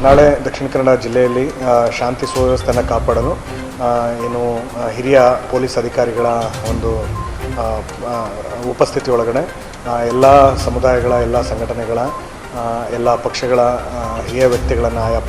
ನಾಳೆ ದಕ್ಷಿಣ ಕನ್ನಡ ಜಿಲ್ಲೆಯಲ್ಲಿ ಶಾಂತಿ ಸುವ್ಯವಸ್ಥೆಯನ್ನು ಕಾಪಾಡಲು ಏನು ಹಿರಿಯ ಪೊಲೀಸ್ ಅಧಿಕಾರಿಗಳ ಒಂದು ಉಪಸ್ಥಿತಿ ಒಳಗಡೆ ಎಲ್ಲ ಸಮುದಾಯಗಳ, ಎಲ್ಲ ಸಂಘಟನೆಗಳ, ಎಲ್ಲ ಪಕ್ಷಗಳ ಹಿರಿಯ ವ್ಯಕ್ತಿಗಳನ್ನು ಆಯಾ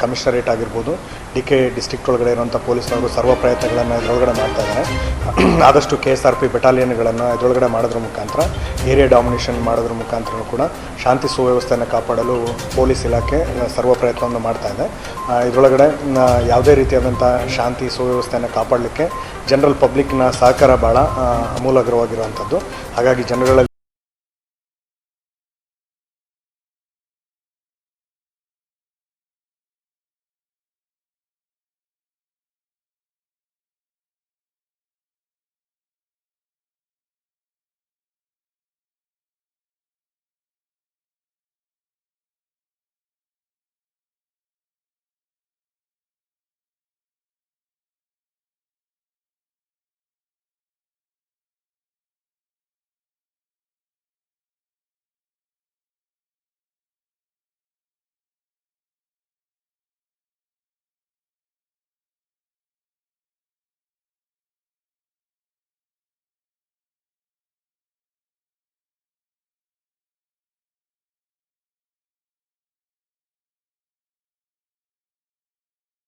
ಕಮಿಷನರೇಟ್ ಆಗಿರ್ಬೋದು, DK ಡಿಸ್ಟ್ರಿಕ್ಟ್ ಒಳಗಡೆ ಇರುವಂಥ ಪೊಲೀಸ್ನವರು ಸರ್ವ ಪ್ರಯತ್ನಗಳನ್ನು ಇದರೊಳಗಡೆ ಮಾಡ್ತಾ ಇದ್ದಾರೆ. ಆದಷ್ಟು KSRP ಬೆಟಾಲಿಯನ್ಗಳನ್ನು ಇದರೊಳಗಡೆ ಮಾಡೋದ್ರ ಮುಖಾಂತರ, ಏರಿಯಾ ಡಾಮಿನೇಷನ್ ಮಾಡೋದ್ರ ಮುಖಾಂತರ ಕೂಡ ಶಾಂತಿ ಸುವ್ಯವಸ್ಥೆಯನ್ನು ಕಾಪಾಡಲು ಪೊಲೀಸ್ ಇಲಾಖೆ ಸರ್ವ ಪ್ರಯತ್ನವನ್ನು ಮಾಡ್ತಾ ಇದೆ. ಇದರೊಳಗಡೆ ಯಾವುದೇ ರೀತಿಯಾದಂಥ ಶಾಂತಿ ಸುವ್ಯವಸ್ಥೆಯನ್ನು ಕಾಪಾಡಲಿಕ್ಕೆ ಜನರಲ್ ಪಬ್ಲಿಕ್ನ ಸಹಕಾರ ಭಾಳ ಅಮೂಲಾಗ್ರವಾಗಿರುವಂಥದ್ದು. ಹಾಗಾಗಿ ಜನಗಳಲ್ಲಿ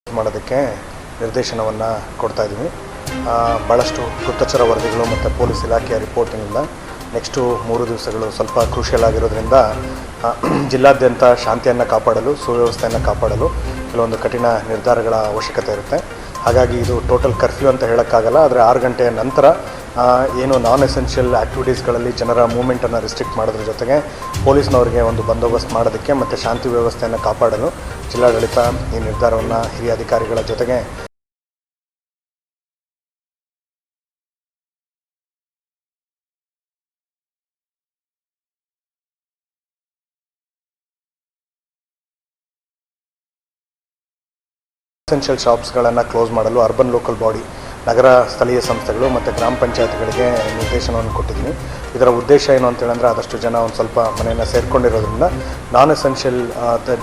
ಮಾಡೋದಕ್ಕೆ ನಿರ್ದೇಶನವನ್ನು ಕೊಡ್ತಾ ಇದ್ದೀವಿ. ಭಾಳಷ್ಟು ಗುಪ್ತಚರ ವರದಿಗಳು ಮತ್ತು ಪೊಲೀಸ್ ಇಲಾಖೆಯ ರಿಪೋರ್ಟಿನಿಂದ ನೆಕ್ಸ್ಟು 3 ದಿವಸಗಳು ಸ್ವಲ್ಪ ಕ್ರೂಷಿಯಲ್ ಆಗಿರೋದ್ರಿಂದ ಜಿಲ್ಲಾದ್ಯಂತ ಶಾಂತಿಯನ್ನು ಕಾಪಾಡಲು, ಸುವ್ಯವಸ್ಥೆಯನ್ನು ಕಾಪಾಡಲು ಕೆಲವೊಂದು ಕಠಿಣ ನಿರ್ಧಾರಗಳ ಅವಶ್ಯಕತೆ ಇರುತ್ತೆ. ಹಾಗಾಗಿ ಇದು ಟೋಟಲ್ ಕರ್ಫ್ಯೂ ಅಂತ ಹೇಳೋಕ್ಕಾಗಲ್ಲ. ಆದರೆ 6 ಗಂಟೆಯ ನಂತರ ಏನು ನಾನ್ ಎಸೆನ್ಷಿಯಲ್ ಆ್ಯಕ್ಟಿವಿಟೀಸ್ಗಳಲ್ಲಿ ಜನರ ಮೂವ್ಮೆಂಟನ್ನು ರಿಸ್ಟ್ರಿಕ್ಟ್ ಮಾಡೋದ್ರ ಜೊತೆಗೆ ಪೊಲೀಸ್ನವರಿಗೆ ಒಂದು ಬಂದೋಬಸ್ತ್ ಮಾಡೋದಕ್ಕೆ ಮತ್ತು ಶಾಂತಿ ವ್ಯವಸ್ಥೆಯನ್ನು ಕಾಪಾಡಲು ಜಿಲ್ಲಾಡಳಿತ ಈ ನಿರ್ಧಾರವನ್ನು ಹಿರಿಯ ಅಧಿಕಾರಿಗಳ ಜೊತೆಗೆ ಎಸೆನ್ಷಿಯಲ್ ಶಾಪ್ಸ್ಗಳನ್ನು ಕ್ಲೋಸ್ ಮಾಡಲು ಅರ್ಬನ್ ಲೋಕಲ್ ಬಾಡಿ, ನಗರ ಸ್ಥಳೀಯ ಸಂಸ್ಥೆಗಳು ಮತ್ತು ಗ್ರಾಮ ಪಂಚಾಯತ್ಗಳಿಗೆ ನಿರ್ದೇಶನವನ್ನು ಕೊಟ್ಟಿದ್ದೀನಿ. ಇದರ ಉದ್ದೇಶ ಏನು ಅಂತೇಳಂದರೆ, ಆದಷ್ಟು ಜನ ಒಂದು ಸ್ವಲ್ಪ ಮನೆಯನ್ನು ಸೇರಿಕೊಂಡಿರೋದ್ರಿಂದ ನಾನ್ ಎಸೆನ್ಷಿಯಲ್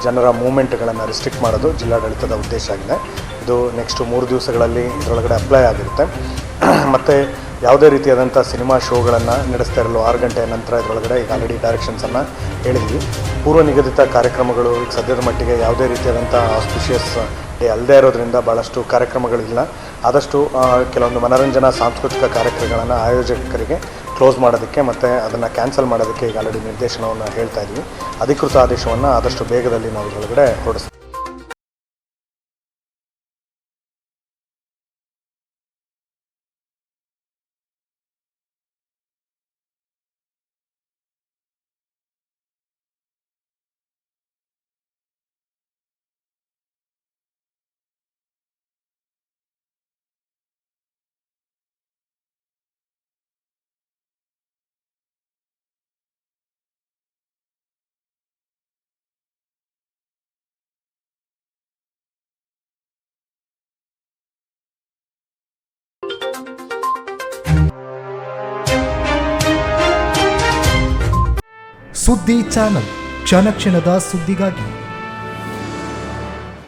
ಜನರ ಮೂವ್ಮೆಂಟ್ಗಳನ್ನು ರಿಸ್ಟ್ರಿಕ್ಟ್ ಮಾಡೋದು ಜಿಲ್ಲಾಡಳಿತದ ಉದ್ದೇಶ ಆಗಿದೆ. ಇದು ನೆಕ್ಸ್ಟು 3 ದಿವಸಗಳಲ್ಲಿ ಇದರೊಳಗಡೆ ಅಪ್ಲೈ ಆಗಿರುತ್ತೆ. ಮತ್ತು ಯಾವುದೇ ರೀತಿಯಾದಂಥ ಸಿನಿಮಾ ಶೋಗಳನ್ನು ನಡೆಸ್ತಾ ಇರಲು 6 ಗಂಟೆಯ ನಂತರ ಇದರೊಳಗಡೆ ಈಗ ಆಲ್ರೆಡಿ ಡೈರೆಕ್ಷನ್ಸನ್ನು ಹೇಳಿದ್ವಿ. ಪೂರ್ವ ನಿಗದಿತ ಕಾರ್ಯಕ್ರಮಗಳು ಈಗ ಸದ್ಯದ ಮಟ್ಟಿಗೆ ಯಾವುದೇ ರೀತಿಯಾದಂಥ ಆಸ್ಪಿಷಿಯಸ್ ಡೇ ಅಲ್ಲದೇ ಇರೋದ್ರಿಂದ ಭಾಳಷ್ಟು ಕಾರ್ಯಕ್ರಮಗಳಿಲ್ಲ. ಆದಷ್ಟು ಕೆಲವೊಂದು ಮನೋರಂಜನಾ ಸಾಂಸ್ಕೃತಿಕ ಕಾರ್ಯಕ್ರಮಗಳನ್ನು ಆಯೋಜಕರಿಗೆ ಕ್ಲೋಸ್ ಮಾಡೋದಕ್ಕೆ ಮತ್ತು ಅದನ್ನು ಕ್ಯಾನ್ಸಲ್ ಮಾಡೋದಕ್ಕೆ ಈಗ ಆಲ್ರೆಡಿ ನಿರ್ದೇಶನವನ್ನು ಹೇಳ್ತಾ ಇದ್ವಿ. ಅಧಿಕೃತ ಆದೇಶವನ್ನು ಆದಷ್ಟು ಬೇಗದಲ್ಲಿ ನಾವು ಇದರೊಳಗಡೆ ಹೊರಡಿಸ್ತೀವಿ. ಸುದ್ದಿ ಚಾನಲ್, ಕ್ಷಣ ಕ್ಷಣದ ಸುದ್ದಿಗಾಗಿ.